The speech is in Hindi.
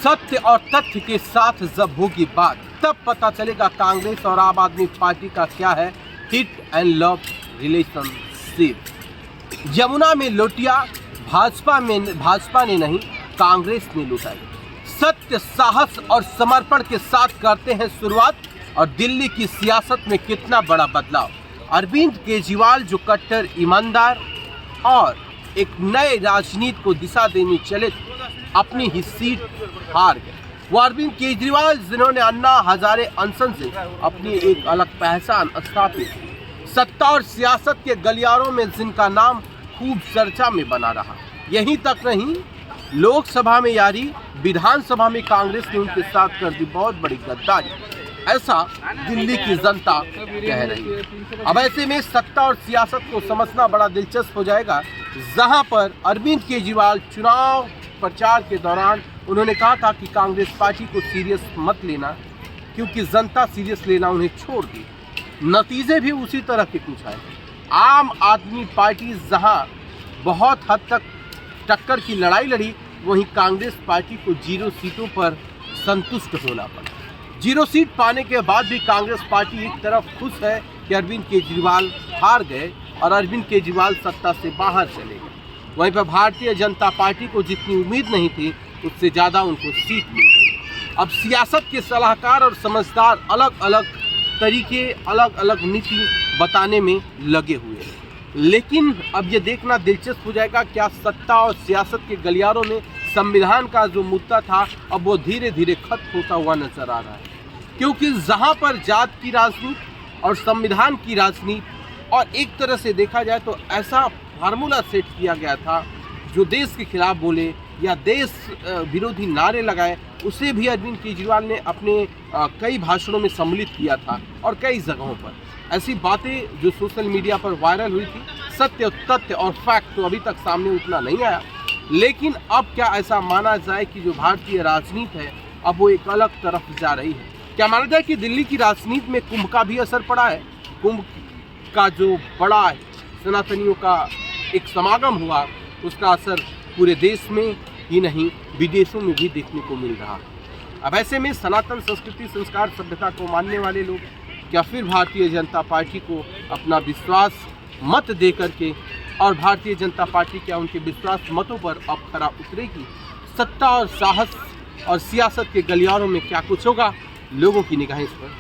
सत्य और तथ्य के साथ जब होगी बात, तब पता चलेगा कांग्रेस और आम आदमी पार्टी का क्या है hit and love relationship. Yamuna में लोटिया भाजपा ने नहीं, कांग्रेस ने लुटाई। सत्य, साहस और समर्पण के साथ करते हैं शुरुआत, और दिल्ली की सियासत में कितना बड़ा बदलाव। अरविंद केजरीवाल जो कट्टर ईमानदार और एक नए राजनीति को दिशा देने चले, अपनी ही सीट हार गए। वो अरविंद केजरीवाल जिन्होंने अन्ना हजारे अनशन से अपनी एक अलग पहचान स्थापित की, सत्ता और सियासत के गलियारों में जिनका नाम खूब चर्चा में बना रहा। यहीं तक नहीं, लोकसभा में यारी, विधानसभा में कांग्रेस ने उनके साथ कर दी बहुत बड़ी गद्दारी, ऐसा दिल्ली की जनता कह रही है। अब ऐसे में सत्ता और सियासत को समझना बड़ा दिलचस्प हो जाएगा, जहां पर अरविंद केजरीवाल चुनाव प्रचार के दौरान उन्होंने कहा था कि कांग्रेस पार्टी को सीरियस मत लेना, क्योंकि जनता सीरियस लेना उन्हें छोड़ दी। नतीजे भी उसी तरह के कुछ आए। आम आदमी पार्टी जहां बहुत हद तक टक्कर की लड़ाई लड़ी, वहीं कांग्रेस पार्टी को 0 सीटों पर संतुष्ट होना पड़ा। 0 सीट पाने के बाद भी कांग्रेस पार्टी एक तरफ खुश है कि अरविंद केजरीवाल हार गए और अरविंद केजरीवाल सत्ता से बाहर चले गए। वहीं पर भारतीय जनता पार्टी को जितनी उम्मीद नहीं थी, उससे ज़्यादा उनको सीट मिल गई। अब सियासत के सलाहकार और समझदार अलग अलग तरीके, अलग अलग नीति बताने में लगे हुए हैं। लेकिन अब ये देखना दिलचस्प हो जाएगा, क्या सत्ता और सियासत के गलियारों में संविधान का जो मुद्दा था, अब वो धीरे धीरे खत्म होता हुआ नजर आ रहा है। क्योंकि जहाँ पर जात की राजनीति और संविधान की राजनीति, और एक तरह से देखा जाए तो ऐसा फार्मूला सेट किया गया था, जो देश के खिलाफ बोले या देश विरोधी नारे लगाए, उसे भी अरविंद केजरीवाल ने अपने कई भाषणों में सम्मिलित किया था और कई जगहों पर ऐसी बातें जो सोशल मीडिया पर वायरल हुई थी। सत्य, तथ्य और फैक्ट तो अभी तक सामने उतना नहीं आया, लेकिन अब क्या ऐसा माना जाए कि जो भारतीय राजनीति है, अब वो एक अलग तरफ जा रही है? क्या माना जाए कि दिल्ली की राजनीति में कुंभ का भी असर पड़ा है? कुंभ का जो बड़ा सनातनियों का एक समागम हुआ, उसका असर पूरे देश में ही नहीं, विदेशों में भी देखने को मिल रहा है। अब ऐसे में सनातन संस्कृति, संस्कार, सभ्यता को मानने वाले लोग क्या फिर भारतीय जनता पार्टी को अपना विश्वास मत दे करके, और भारतीय जनता पार्टी क्या उनके विश्वास मतों पर अब खरा उतरेगी? सत्ता और साहस और सियासत के गलियारों में क्या कुछ होगा? लोगों की निगाहें इस पर